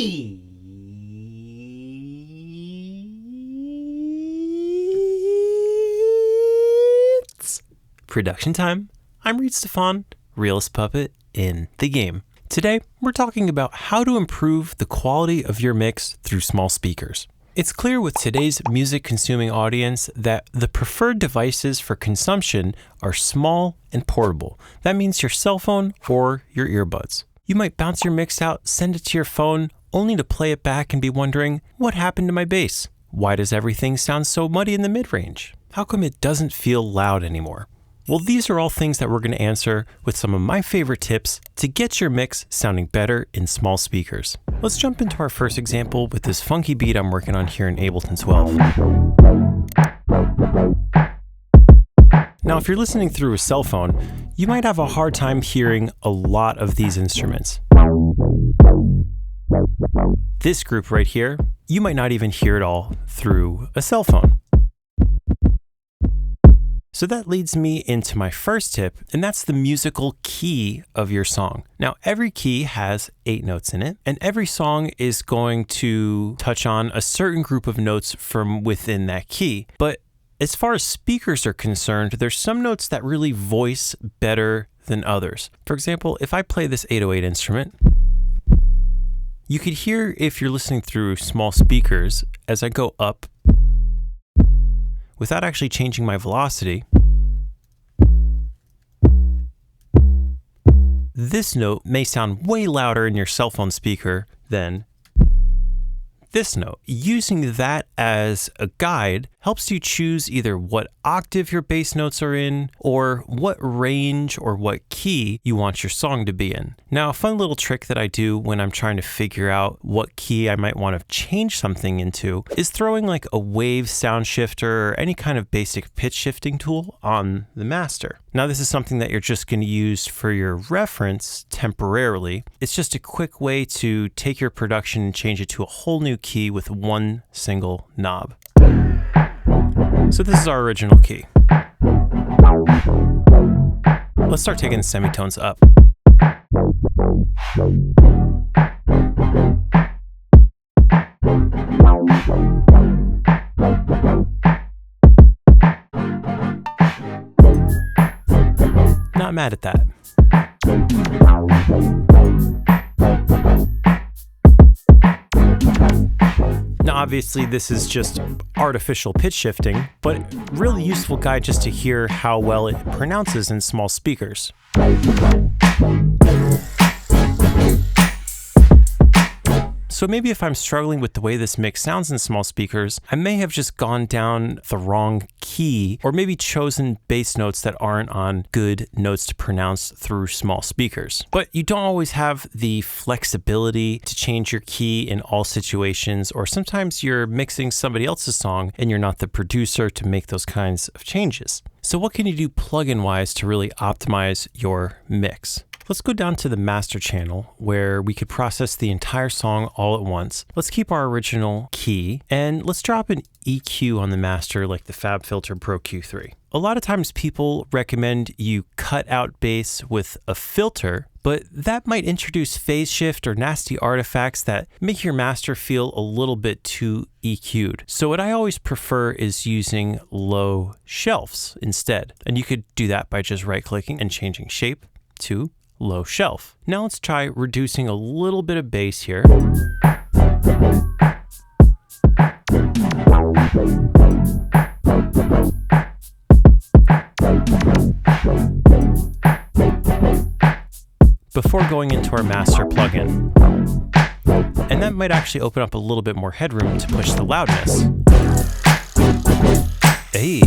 It's production time. I'm Reid Stefan, realest puppet in the game. Today, we're talking about how to improve the quality of your mix through small speakers. It's clear with today's music-consuming audience that the preferred devices for consumption are small and portable. That means your cell phone or your earbuds. You might bounce your mix out, send it to your phone, only to play it back and be wondering, what happened to my bass? Why does everything sound so muddy in the mid-range? How come it doesn't feel loud anymore? Well, these are all things that we're going to answer with some of my favorite tips to get your mix sounding better in small speakers. Let's jump into our first example with this funky beat I'm working on here in Ableton 12. Now, if you're listening through a cell phone, you might have a hard time hearing a lot of these instruments. This group right here, you might not even hear it all through a cell phone. So that leads me into my first tip, and that's the musical key of your song. Now, every key has 8 notes in it, and every song is going to touch on a certain group of notes from within that key. But as far as speakers are concerned, there's some notes that really voice better than others. For example, if I play this 808 instrument, you could hear, if you're listening through small speakers, as I go up, without actually changing my velocity, this note may sound way louder in your cell phone speaker than this note. Using that as a guide helps you choose either what octave your bass notes are in or what range or what key you want your song to be in. Now, a fun little trick that I do when I'm trying to figure out what key I might want to change something into is throwing like a wave sound shifter or any kind of basic pitch shifting tool on the master. Now, this is something that you're just going to use for your reference temporarily. It's just a quick way to take your production and change it to a whole new key with one single knob. So this is our original key. Let's start taking the semitones up. Not mad at that. Now, obviously, this is just artificial pitch shifting, but really useful guide just to hear how well it pronounces in small speakers. So maybe if I'm struggling with the way this mix sounds in small speakers, I may have just gone down the wrong key or maybe chosen bass notes that aren't on good notes to pronounce through small speakers. But you don't always have the flexibility to change your key in all situations, or sometimes you're mixing somebody else's song and you're not the producer to make those kinds of changes. So what can you do plugin wise to really optimize your mix? Let's go down to the master channel where we could process the entire song all at once. Let's keep our original key and let's drop an EQ on the master like the FabFilter Pro Q3. A lot of times people recommend you cut out bass with a filter, but that might introduce phase shift or nasty artifacts that make your master feel a little bit too EQ'd. So what I always prefer is using low shelves instead. And you could do that by just right-clicking and changing shape to low shelf. Now let's try reducing a little bit of bass here. Before going into our master plugin. And that might actually open up a little bit more headroom to push the loudness. Hey.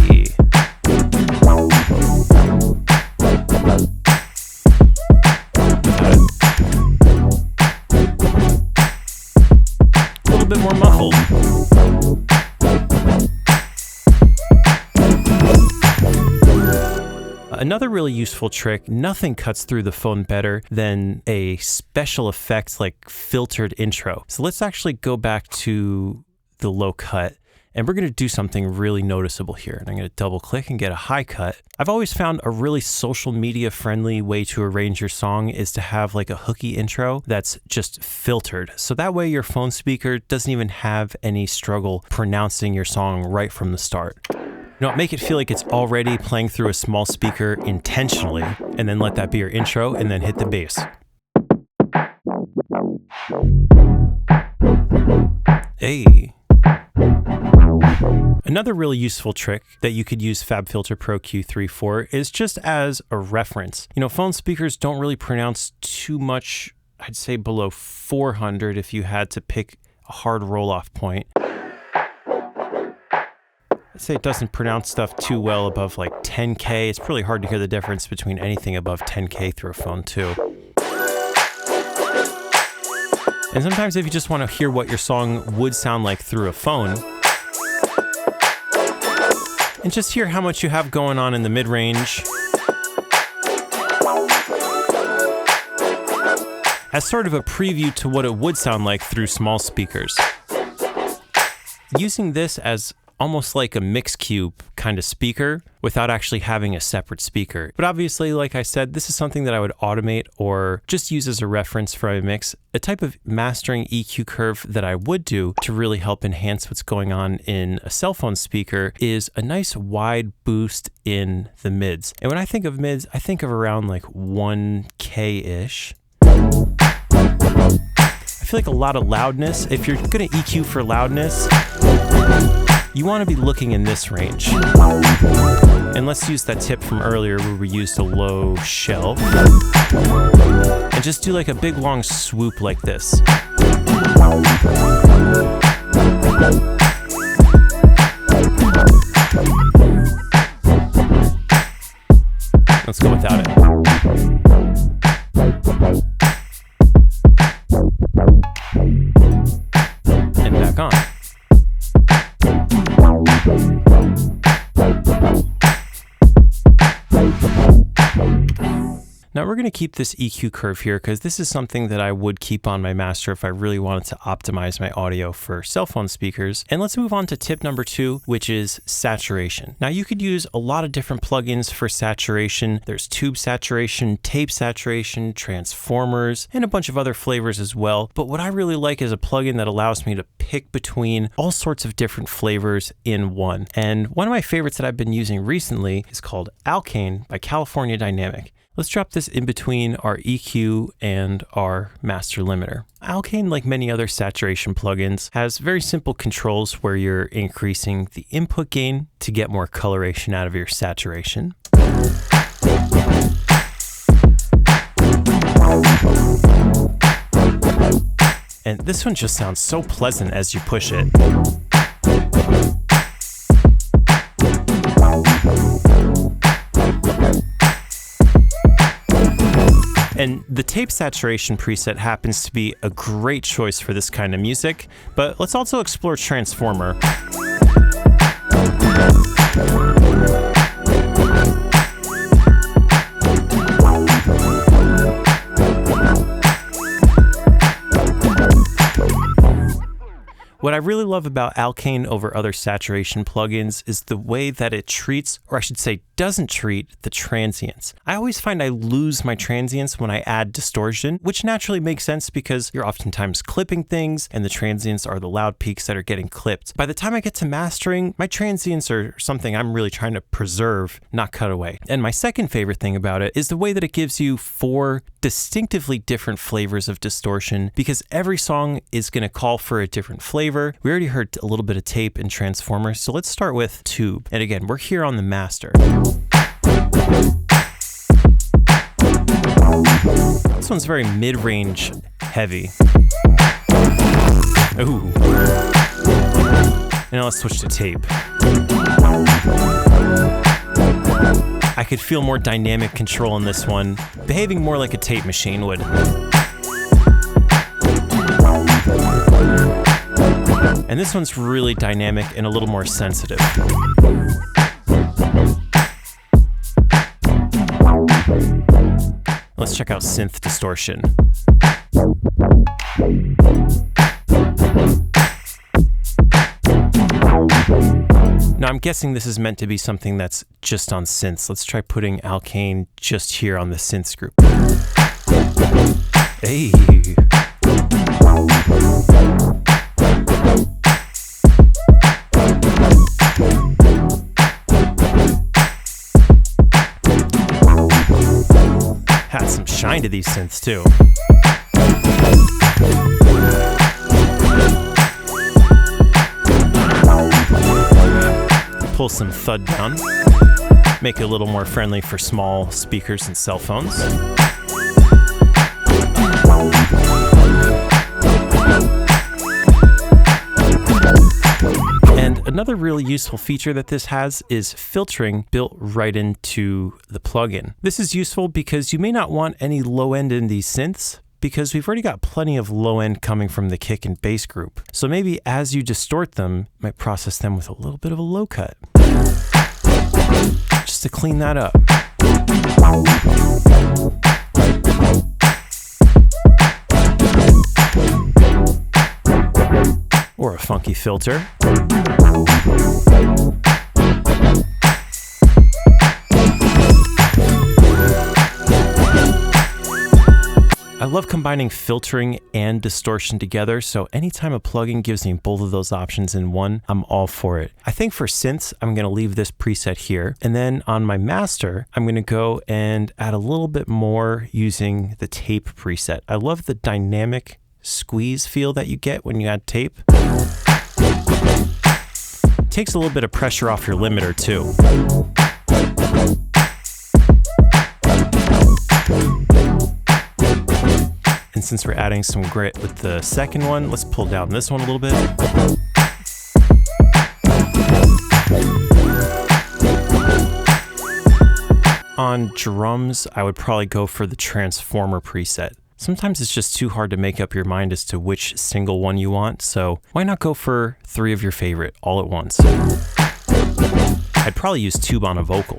A little bit more muffled. Another really useful trick, nothing cuts through the phone better than a special effect like filtered intro. So let's actually go back to the low cut And we're going to do something really noticeable here. And I'm going to double click and get a high cut. I've always found a really social media friendly way to arrange your song is to have like a hooky intro that's just filtered. So that way your phone speaker doesn't even have any struggle pronouncing your song right from the start. Make it feel like it's already playing through a small speaker intentionally, and then let that be your intro, and then hit the bass. Hey. Another really useful trick that you could use FabFilter Pro Q3 for is just as a reference. Phone speakers don't really pronounce too much, I'd say below 400 if you had to pick a hard roll-off point. I'd say it doesn't pronounce stuff too well above like 10K. It's really hard to hear the difference between anything above 10K through a phone too. And sometimes if you just want to hear what your song would sound like through a phone, and just hear how much you have going on in the mid-range, as sort of a preview to what it would sound like through small speakers. Using this as almost like a mix cube kind of speaker without actually having a separate speaker. But obviously, like I said, this is something that I would automate or just use as a reference for my mix. A type of mastering EQ curve that I would do to really help enhance what's going on in a cell phone speaker is a nice wide boost in the mids. And when I think of mids, I think of around like 1K-ish. I feel like a lot of loudness. If you're gonna EQ for loudness, you want to be looking in this range. And let's use that tip from earlier where we used a low shelf. And just do like a big long swoop like this. Let's go without it. And back on. Now we're going to keep this EQ curve here because this is something that I would keep on my master if I really wanted to optimize my audio for cell phone speakers. And let's move on to tip number 2, which is saturation. Now you could use a lot of different plugins for saturation. There's tube saturation, tape saturation, transformers, and a bunch of other flavors as well. But what I really like is a plugin that allows me to pick between all sorts of different flavors in one. And one of my favorites that I've been using recently is called Alkane by California Dynamic. Let's drop this in between our EQ and our master limiter. Alkane, like many other saturation plugins, has very simple controls where you're increasing the input gain to get more coloration out of your saturation. And this one just sounds so pleasant as you push it. And the tape saturation preset happens to be a great choice for this kind of music, but let's also explore transformer. What I really love about Alkane over other saturation plugins is the way that it treats, or I should say doesn't treat, the transients. I always find I lose my transients when I add distortion, which naturally makes sense because you're oftentimes clipping things and the transients are the loud peaks that are getting clipped. By the time I get to mastering, my transients are something I'm really trying to preserve, not cut away. And my second favorite thing about it is the way that it gives you 4 distinctively different flavors of distortion, because every song is going to call for a different flavor. We already heard a little bit of tape and transformers, so let's start with tube. And again, we're here on the master. This one's very mid-range heavy. Ooh. Now let's switch to tape. I could feel more dynamic control in this one, behaving more like a tape machine would. And this one's really dynamic and a little more sensitive. Let's check out synth distortion. I'm guessing this is meant to be something that's just on synths. Let's try putting Alkane just here on the synths group. Hey. Had some shine to these synths too. Pull some thud down, make it a little more friendly for small speakers and cell phones. And another really useful feature that this has is filtering built right into the plugin. This is useful because you may not want any low end in these synths, because we've already got plenty of low end coming from the kick and bass group. So maybe as you distort them, you might process them with a little bit of a low cut, just to clean that up. Or a funky filter. I love combining filtering and distortion together, so anytime a plugin gives me both of those options in one, I'm all for it. I think for synths, I'm going to leave this preset here, and then on my master, I'm going to go and add a little bit more using the tape preset. I love the dynamic squeeze feel that you get when you add tape. It takes a little bit of pressure off your limiter too. And since we're adding some grit with the second one, let's pull down this one a little bit. On drums, I would probably go for the transformer preset. Sometimes it's just too hard to make up your mind as to which single one you want, so why not go for 3 of your favorite all at once? I'd probably use tube on a vocal.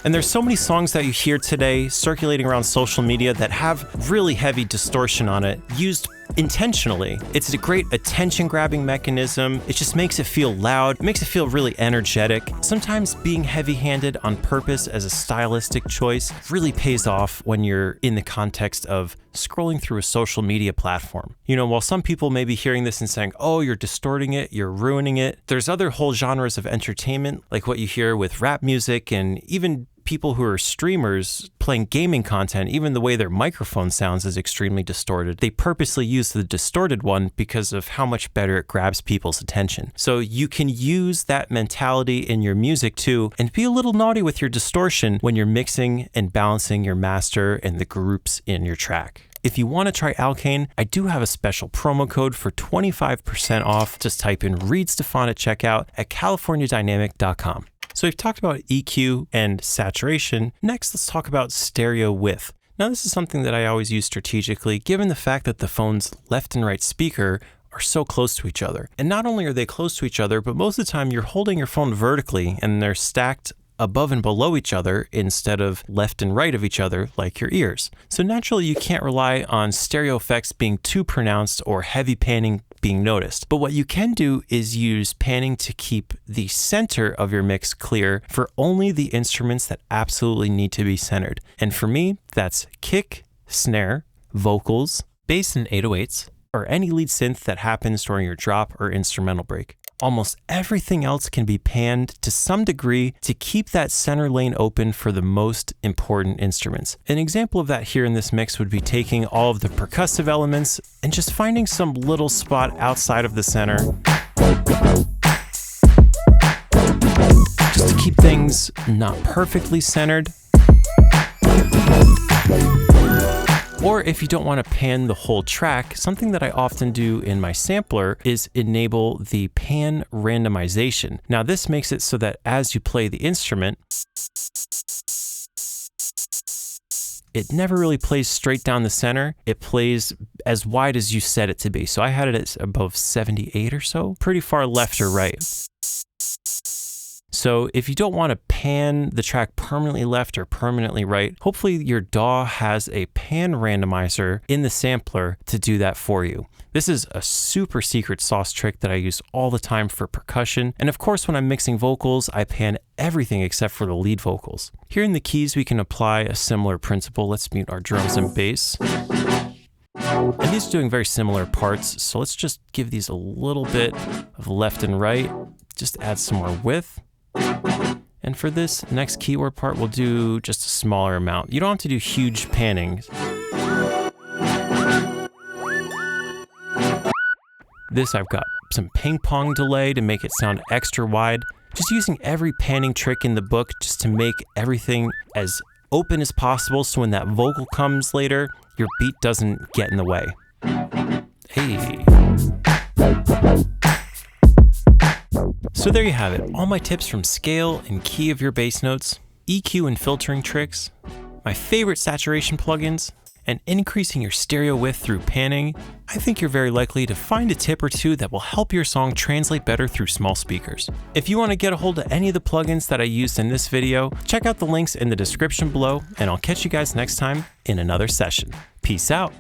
And there's so many songs that you hear today circulating around social media that have really heavy distortion on it, used intentionally. It's a great attention grabbing mechanism. It just makes it feel loud. It makes it feel really energetic. Sometimes being heavy-handed on purpose as a stylistic choice really pays off when you're in the context of scrolling through a social media platform. You know, while some people may be hearing this and saying, oh, you're distorting it, you're ruining it, there's other whole genres of entertainment, like what you hear with rap music and even people who are streamers playing gaming content. Even the way their microphone sounds is extremely distorted. They purposely use the distorted one because of how much better it grabs people's attention. So you can use that mentality in your music too, and be a little naughty with your distortion when you're mixing and balancing your master and the groups in your track. If you want to try Alkane, I do have a special promo code for 25% off. Just type in Reid Stefan at checkout at californiadynamic.com. So we've talked about EQ and saturation. Next, let's talk about stereo width. Now, this is something that I always use strategically, given the fact that the phone's left and right speaker are so close to each other. And not only are they close to each other, but most of the time you're holding your phone vertically and they're stacked above and below each other instead of left and right of each other like your ears. So naturally, you can't rely on stereo effects being too pronounced or heavy panning being noticed. But what you can do is use panning to keep the center of your mix clear for only the instruments that absolutely need to be centered. And for me, that's kick, snare, vocals, bass and 808s, or any lead synth that happens during your drop or instrumental break. Almost everything else can be panned to some degree to keep that center lane open for the most important instruments. An example of that here in this mix would be taking all of the percussive elements and just finding some little spot outside of the center, just to keep things not perfectly centered. Or if you don't want to pan the whole track, something that I often do in my sampler is enable the pan randomization. Now this makes it so that as you play the instrument, it never really plays straight down the center. It plays as wide as you set it to be. So I had it at above 78 or so, pretty far left or right. So if you don't want to pan the track permanently left or permanently right, hopefully your DAW has a pan randomizer in the sampler to do that for you. This is a super secret sauce trick that I use all the time for percussion. And of course, when I'm mixing vocals, I pan everything except for the lead vocals. Here in the keys, we can apply a similar principle. Let's mute our drums and bass. And these are doing very similar parts, so let's just give these a little bit of left and right, just add some more width. And for this next keyboard part, we'll do just a smaller amount. You don't have to do huge panning. This, I've got some ping pong delay to make it sound extra wide. Just using every panning trick in the book just to make everything as open as possible, so when that vocal comes later, your beat doesn't get in the way. Hey. So there you have it, all my tips from scale and key of your bass notes, EQ and filtering tricks, my favorite saturation plugins, and increasing your stereo width through panning. I think you're very likely to find a tip or two that will help your song translate better through small speakers. If you want to get a hold of any of the plugins that I used in this video, check out the links in the description below, and I'll catch you guys next time in another session. Peace out.